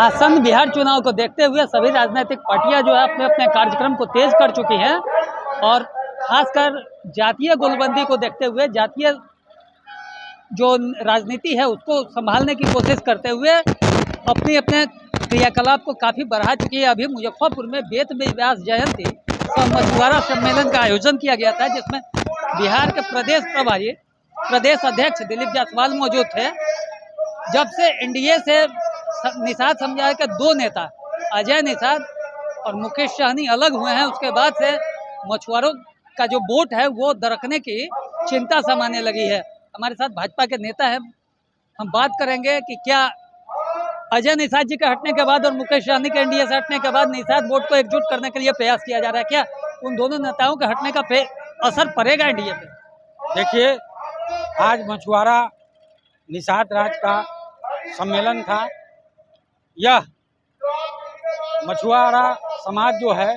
आसन्न बिहार चुनाव को देखते हुए सभी राजनीतिक पार्टियां जो है अपने अपने कार्यक्रम को तेज कर चुकी हैं और खासकर जातीय गोलबंदी को देखते हुए जातीय जो राजनीति है उसको संभालने की कोशिश करते हुए अपने अपने क्रियाकलाप को काफ़ी बढ़ा चुकी है। अभी मुजफ्फरपुर में वेद व्यास जयंती मछुआरा सम्मेलन का आयोजन किया गया था, जिसमें बिहार के प्रदेश प्रभारी प्रदेश अध्यक्ष दिलीप जायसवाल मौजूद थे। जब से एनडीए से निषाद समुदाय के दो नेता अजय निषाद और मुकेश सहनी अलग हुए हैं, उसके बाद से मछुआरों का जो वोट है वो दरकने की चिंता सामान्य लगी है। हमारे साथ भाजपा के नेता हैं, हम बात करेंगे कि क्या अजय निषाद जी के हटने के बाद और मुकेश सहनी के एनडीए से हटने के बाद निषाद वोट को एकजुट करने के लिए प्रयास किया जा रहा है, क्या उन दोनों नेताओं के हटने का असर पड़ेगा एनडीए पे? देखिए, आज मछुआरा निषाद राज का सम्मेलन था। यह मछुआरा समाज जो है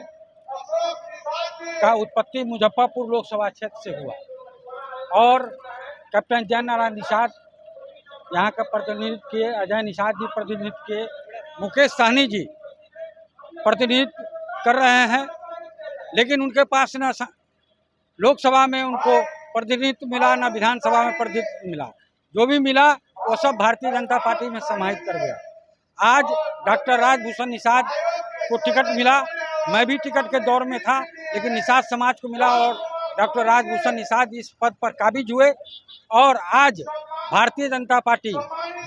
का उत्पत्ति मुजफ्फरपुर लोकसभा क्षेत्र से हुआ और कैप्टन जय नारायण निषाद यहाँ का प्रतिनिधित्व किए, अजय निषाद जी प्रतिनिधित्व किए, मुकेश सहनी जी प्रतिनिधित्व कर रहे हैं, लेकिन उनके पास न लोकसभा में उनको प्रतिनिधित्व मिला न विधानसभा में प्रतिनिधित्व मिला। जो भी मिला वो सब भारतीय जनता पार्टी में समाहित कर गया। आज डॉक्टर राजभूषण निषाद को टिकट मिला, मैं भी टिकट के दौर में था, लेकिन निषाद समाज को मिला और डॉक्टर राजभूषण निषाद इस पद पर काबिज हुए और आज भारतीय जनता पार्टी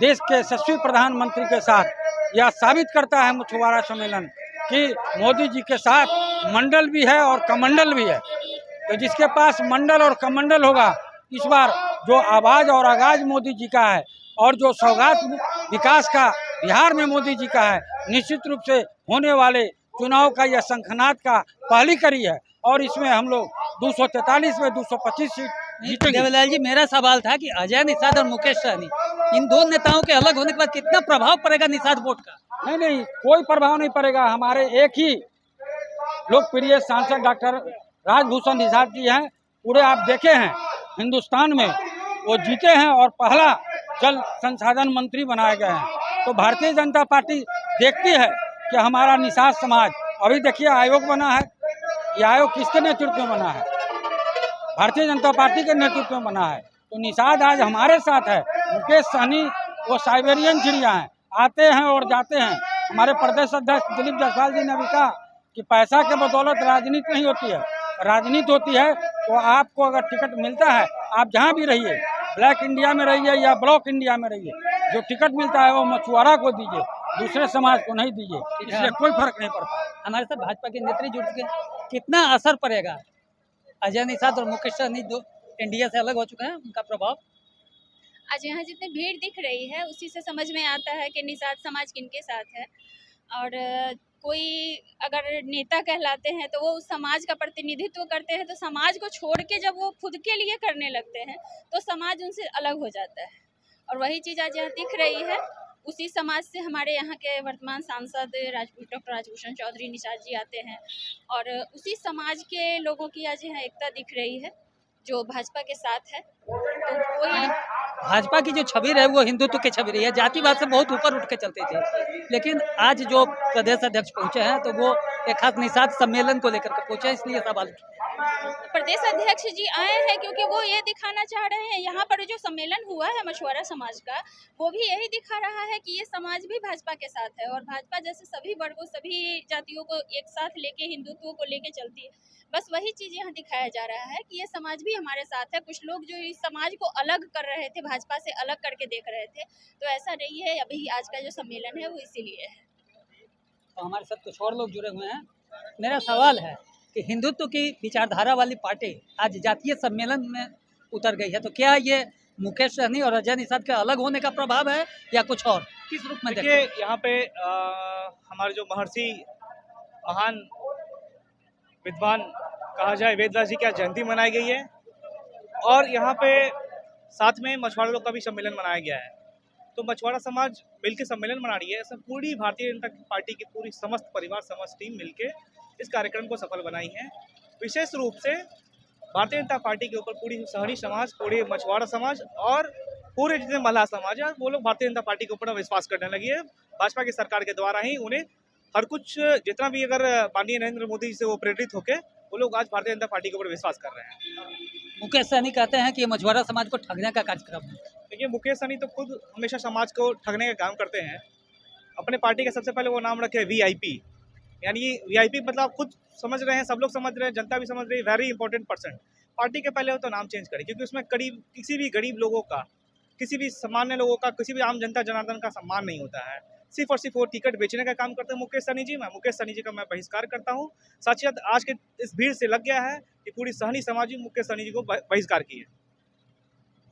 देश के यशस्वी प्रधानमंत्री के साथ यह साबित करता है मछुआरा सम्मेलन कि मोदी जी के साथ मंडल भी है और कमंडल भी है। तो जिसके पास मंडल और कमंडल होगा, इस बार जो आवाज़ और आगाज मोदी जी का है और जो सौगात विकास का बिहार में मोदी जी का है, निश्चित रूप से होने वाले चुनाव का यह शंखनाद का पहली कड़ी है और इसमें हम लोग 243 में 225 सीट जीतेंगे। देवलाल जी, मेरा सवाल था कि अजय निषाद और मुकेश सहनी, इन दो नेताओं के अलग होने के बाद कितना प्रभाव पड़ेगा निषाद वोट का? नहीं, कोई प्रभाव नहीं पड़ेगा। हमारे एक ही लोकप्रिय सांसद डॉक्टर राजभूषण निषाद जी हैं, पूरे आप देखे हैं हिंदुस्तान में वो जीते हैं और पहला जल संसाधन मंत्री बनाए गए हैं। तो भारतीय जनता पार्टी देखती है कि हमारा निषाद समाज, अभी देखिए आयोग बना है, ये आयोग किसके नेतृत्व में बना है? भारतीय जनता पार्टी के नेतृत्व में बना है। तो निषाद आज हमारे साथ है। मुकेश सहनी वो साइबेरियन चिड़िया हैं, आते हैं और जाते हैं। हमारे प्रदेश अध्यक्ष दिलीप जायसवाल जी ने भी कहा कि पैसा के बदौलत राजनीति नहीं होती है, राजनीति होती है तो आपको अगर टिकट मिलता है, आप जहाँ भी रहिए, ब्लैक इंडिया में रहिए या ब्लॉक इंडिया में रहिए, जो टिकट मिलता है वो मछुआरा को दीजिए, दूसरे समाज को नहीं दीजिए, इसलिए कोई फर्क नहीं पड़ता। हमारे साथ भाजपा के नेत्री जुड़ चुके हैं, कितना असर पड़ेगा? अजय निषाद और मुकेश सहनी दो एनडीए से अलग हो चुके हैं, उनका प्रभाव आज यहाँ जितनी भीड़ दिख रही है उसी से समझ में आता है कि निषाद समाज किनके साथ है। और कोई अगर नेता कहलाते हैं तो वो उस समाज का प्रतिनिधित्व करते हैं, तो समाज को छोड़ के जब वो खुद के लिए करने लगते हैं तो समाज उनसे अलग हो जाता है। और वही चीज़ आज यहाँ दिख रही है। उसी समाज से हमारे यहाँ के वर्तमान सांसद डॉक्टर राजभूषण चौधरी निषाद जी आते हैं और उसी समाज के लोगों की आज यहाँ एकता दिख रही है जो भाजपा के साथ है। तो कोई भाजपा की जो छवि है वो हिंदुत्व की छवि रही है, जातिवाद से बहुत ऊपर उठ के चलते थे, लेकिन आज जो प्रदेश अध्यक्ष पहुंचे हैं तो वो एक खास निषाद सम्मेलन को लेकर के पहुंचे, इसलिए सवाल प्रदेश अध्यक्ष जी आए हैं क्योंकि वो ये दिखाना चाह रहे हैं, यहाँ पर जो सम्मेलन हुआ है मछुआरा समाज का, वो भी यही दिखा रहा है कि ये समाज भी भाजपा के साथ है और भाजपा जैसे सभी वर्गों सभी जातियों को एक साथ लेके हिंदुत्व को लेके चलती है। बस वही चीज़ यहाँ दिखाया जा रहा है कि ये समाज भी हमारे साथ है। कुछ लोग जो इस समाज को अलग कर रहे थे, भाजपा से अलग करके देख रहे थे, तो ऐसा नहीं है। अभी आज का जो सम्मेलन है वो इसीलिए है। तो हमारे साथ कुछ और लोग जुड़े हुए हैं। मेरा सवाल है कि हिंदुत्व की विचारधारा वाली पार्टी आज जातीय सम्मेलन में उतर गई है, तो क्या ये मुकेश सहनी और अजय निषाद के अलग होने का प्रभाव है या कुछ और? किस रूप में देखिए, यहाँ पे हमारे जो महर्षि महान विद्वान कहा जाए वेदव्यास जी की जयंती मनाई गई है और यहाँ पे साथ में मछुआरा लोग का भी सम्मेलन मनाया गया है। तो मछुआरा समाज मिलकर सम्मेलन मना रही है। ऐसा पूरी भारतीय जनता पार्टी की पूरी समस्त परिवार समस्त टीम मिलके इस कार्यक्रम को सफल बनाई है। विशेष रूप से भारतीय जनता पार्टी के ऊपर पूरी शहरी समाज, पूरे मछुआरा समाज और पूरे जितने महिला समाज है वो लोग भारतीय जनता पार्टी के ऊपर विश्वास करने लगी है। भाजपा की सरकार के द्वारा ही उन्हें हर कुछ जितना भी अगर माननीय नरेंद्र मोदी जी से वो प्रेरित होकर वो लोग आज भारतीय जनता पार्टी के ऊपर विश्वास कर रहे हैं। मुकेश सहनी कहते हैं कि ये मछुआरा समाज को ठगने का कार्यक्रम है। देखिए मुकेश सहनी तो खुद हमेशा समाज को ठगने का काम करते हैं। अपने पार्टी का सबसे पहले वो नाम रखे वीआईपी, यानी वीआईपी मतलब आप खुद समझ रहे हैं, सब लोग समझ रहे हैं, जनता भी समझ रही है, वेरी इंपॉर्टेंट पर्सन। पार्टी के पहले हो तो नाम चेंज करें, क्योंकि उसमें करीब किसी भी गरीब लोगों का, किसी भी सामान्य लोगों का, किसी भी आम जनता जनार्दन का सम्मान नहीं होता है। सिर्फ और सिर्फ वो टिकट बेचने का काम करते हैं मुकेश सहनी जी। मैं मुकेश सहनी जी का मैं बहिष्कार करता हूँ। साथ ही साथ आज के इस भीड़ से लग गया है कि पूरी सहनी समाज ही मुकेश सहनी जी को बहिष्कार की है।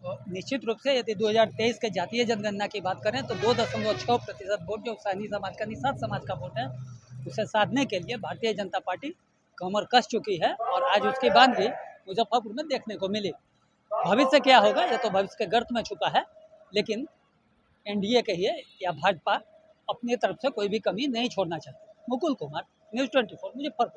तो निश्चित रूप से यदि 2023 के जातीय जनगणना की बात करें तो 2.6% वोट जो सहनी समाज का, निषाद समाज का वोट है, उसे साधने के लिए भारतीय जनता पार्टी कमर कस चुकी है और आज उसकी बात भी मुजफ्फरपुर में देखने को मिली। भविष्य क्या होगा ये तो भविष्य के गर्त में छुपा है, लेकिन एनडीए कहिए या भाजपा अपनी तरफ से कोई भी कमी नहीं छोड़ना चाहती। मुकुल कुमार, न्यूज़ 24, मुजफ्फरपुर।